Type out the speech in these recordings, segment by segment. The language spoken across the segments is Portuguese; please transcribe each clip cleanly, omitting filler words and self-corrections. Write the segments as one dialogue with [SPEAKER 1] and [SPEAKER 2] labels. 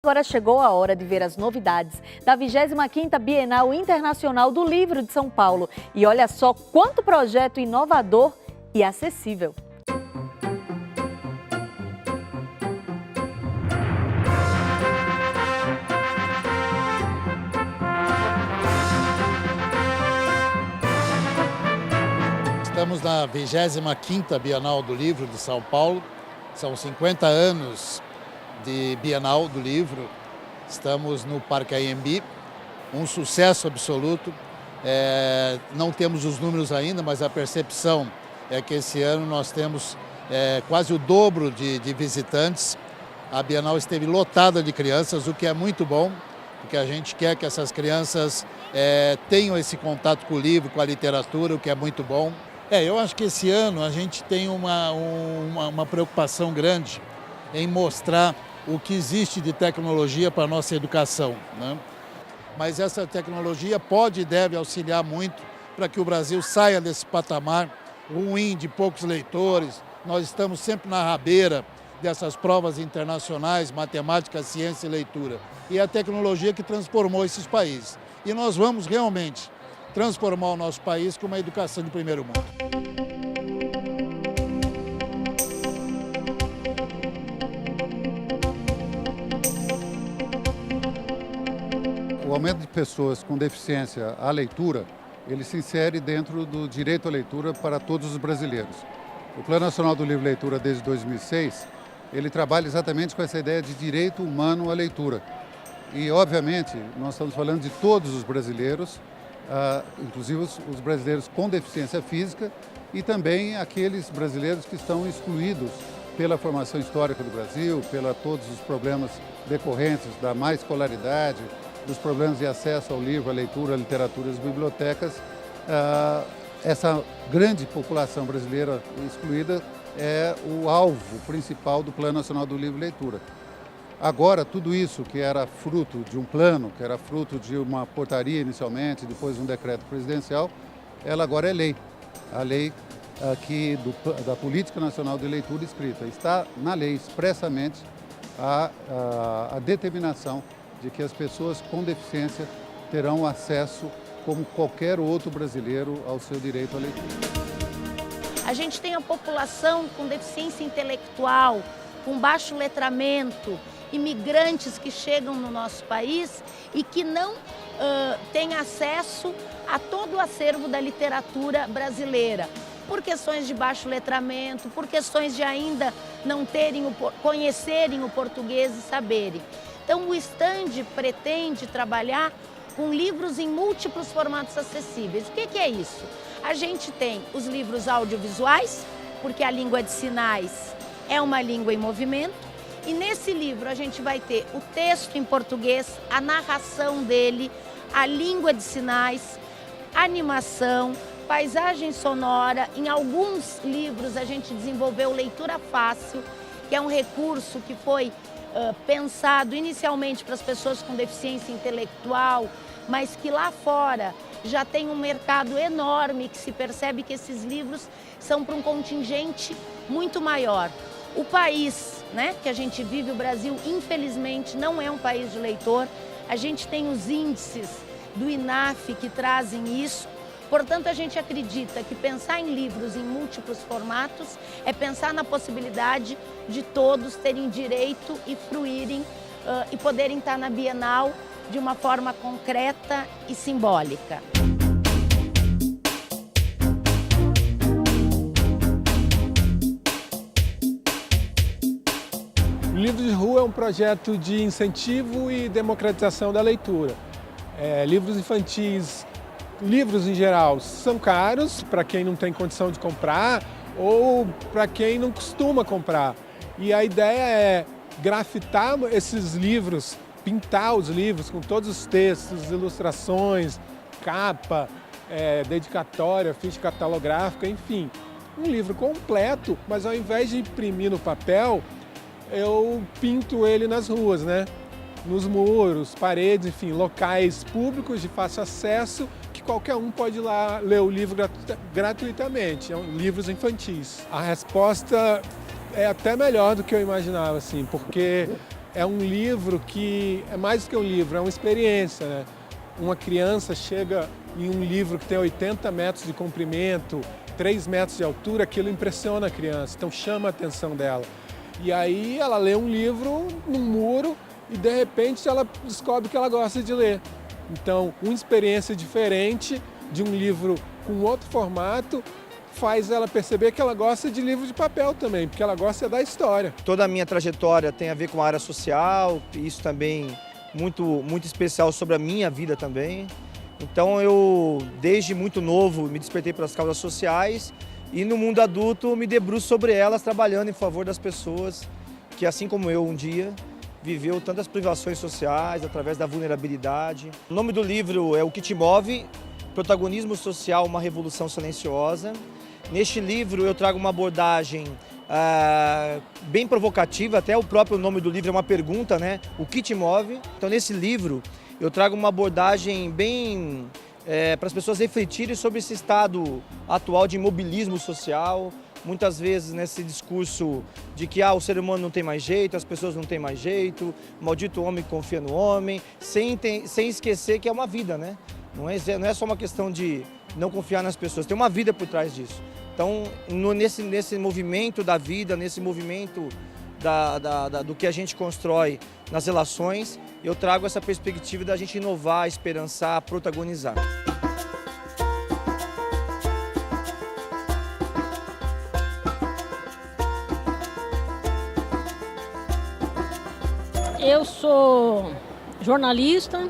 [SPEAKER 1] Agora chegou a hora de ver as novidades da 25ª Bienal Internacional do Livro de São Paulo. E olha só quanto projeto inovador e acessível.
[SPEAKER 2] Estamos na 25ª Bienal do Livro de São Paulo. São 50 anos de Bienal do Livro. Estamos no Parque Anhembi, um sucesso absoluto. Não temos os números ainda, mas a percepção é que esse ano nós temos quase o dobro de visitantes. A Bienal esteve lotada de crianças, o que é muito bom, porque a gente quer que essas crianças tenham esse contato com o livro, com a literatura, o que é muito bom. Eu acho que esse ano a gente tem uma preocupação grande em mostrar o que existe de tecnologia para a nossa educação, né? Mas essa tecnologia pode e deve auxiliar muito para que o Brasil saia desse patamar ruim de poucos leitores. Nós estamos sempre na rabeira dessas provas internacionais, matemática, ciência e leitura. E é a tecnologia que transformou esses países. E nós vamos realmente transformar o nosso país com uma educação de primeiro mundo.
[SPEAKER 3] O aumento de pessoas com deficiência à leitura, ele se insere dentro do direito à leitura para todos os brasileiros. O Plano Nacional do Livro e Leitura, desde 2006, ele trabalha exatamente com essa ideia de direito humano à leitura. E, obviamente, nós estamos falando de todos os brasileiros, inclusive os brasileiros com deficiência física e também aqueles brasileiros que estão excluídos pela formação histórica do Brasil, pela todos os problemas decorrentes da má escolaridade, dos problemas de acesso ao livro, à leitura, à literatura, às bibliotecas. Essa grande população brasileira excluída é o alvo principal do Plano Nacional do Livro e Leitura. Agora, tudo isso que era fruto de um plano, que era fruto de uma portaria inicialmente, depois um decreto presidencial, ela agora é lei. A lei aqui da Política Nacional de Leitura escrita. Está na lei expressamente a determinação de que as pessoas com deficiência terão acesso, como qualquer outro brasileiro, ao seu direito à leitura.
[SPEAKER 4] A gente tem a população com deficiência intelectual, com baixo letramento, imigrantes que chegam no nosso país e que não têm acesso a todo o acervo da literatura brasileira, por questões de baixo letramento, por questões de ainda não conhecerem o português e saberem. Então, o stand pretende trabalhar com livros em múltiplos formatos acessíveis. O que é isso? A gente tem os livros audiovisuais, porque a língua de sinais é uma língua em movimento, e nesse livro a gente vai ter o texto em português, a narração dele, a língua de sinais, animação, paisagem sonora. Em alguns livros a gente desenvolveu leitura fácil, que é um recurso que foi pensado inicialmente para as pessoas com deficiência intelectual, mas que lá fora já tem um mercado enorme, que se percebe que esses livros são para um contingente muito maior. O país, né, que a gente vive, o Brasil, infelizmente, não é um país de leitor. A gente tem os índices do INAF que trazem isso. Portanto, a gente acredita que pensar em livros em múltiplos formatos é pensar na possibilidade de todos terem direito e fruírem e poderem estar na Bienal de uma forma concreta e simbólica.
[SPEAKER 5] O Livro de Rua é um projeto de incentivo e democratização da leitura. Livros infantis, livros em geral, são caros para quem não tem condição de comprar ou para quem não costuma comprar. E a ideia é grafitar esses livros, pintar os livros com todos os textos, ilustrações, capa, dedicatória, ficha catalográfica, enfim. Um livro completo, mas ao invés de imprimir no papel, eu pinto ele nas ruas, né? Nos muros, paredes, enfim, locais públicos de fácil acesso, que qualquer um pode ir lá ler o livro gratuitamente, livros infantis. A resposta é até melhor do que eu imaginava, assim, porque é um livro que é mais do que um livro, é uma experiência, né? Uma criança chega em um livro que tem 80 metros de comprimento, 3 metros de altura, aquilo impressiona a criança, então chama a atenção dela. E aí ela lê um livro num muro e de repente ela descobre que ela gosta de ler. Então, uma experiência diferente de um livro com outro formato faz ela perceber que ela gosta de livro de papel também, porque ela gosta da história.
[SPEAKER 6] Toda a minha trajetória tem a ver com a área social, isso também muito especial sobre a minha vida também. Então eu, desde muito novo, me despertei pelas causas sociais e no mundo adulto me debruço sobre elas, trabalhando em favor das pessoas que, assim como eu um dia, viveu tantas privações sociais através da vulnerabilidade. O nome do livro é O Que Te Move, Protagonismo Social, uma Revolução Silenciosa. Neste livro eu trago uma abordagem bem provocativa, até o próprio nome do livro é uma pergunta, né? O que te move? Então nesse livro eu trago uma abordagem bem para as pessoas refletirem sobre esse estado atual de imobilismo social, muitas vezes nesse discurso de que o ser humano não tem mais jeito, as pessoas não têm mais jeito, o maldito homem que confia no homem, sem esquecer que é uma vida, né? Não é só uma questão de não confiar nas pessoas, tem uma vida por trás disso. Então, nesse movimento da vida, nesse movimento do que a gente constrói nas relações, eu trago essa perspectiva da gente inovar, esperançar, protagonizar.
[SPEAKER 7] Eu sou jornalista,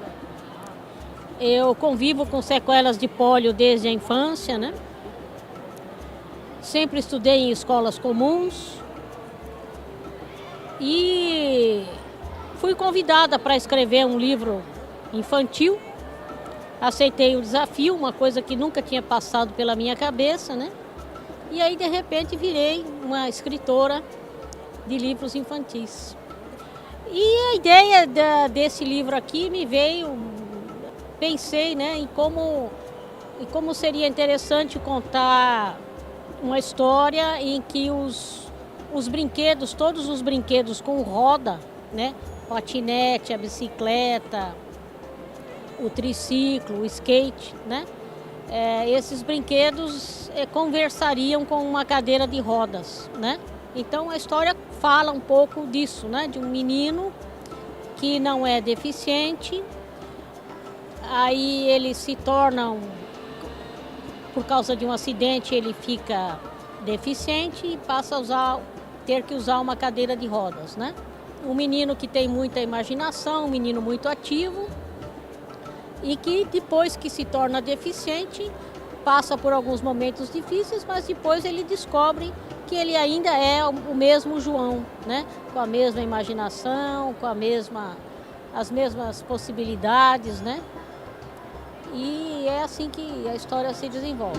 [SPEAKER 7] eu convivo com sequelas de pólio desde a infância, né? Sempre estudei em escolas comuns e fui convidada para escrever um livro infantil. Aceitei o desafio, uma coisa que nunca tinha passado pela minha cabeça, né? E aí, de repente, virei uma escritora de livros infantis. E a ideia desse livro aqui me veio, pensei, né, em como seria interessante contar uma história em que os brinquedos, todos os brinquedos com roda, né, o patinete, a bicicleta, o triciclo, o skate, né, esses brinquedos conversariam com uma cadeira de rodas, né? Então a história fala um pouco disso, né, de um menino que não é deficiente, aí ele se torna por causa de um acidente ele fica deficiente e passa a ter que usar uma cadeira de rodas, né? Um menino que tem muita imaginação, um menino muito ativo e que depois que se torna deficiente passa por alguns momentos difíceis, mas depois ele descobre que ele ainda é o mesmo João, né? Com a mesma imaginação, com as mesmas possibilidades, né? E é assim que a história se desenvolve.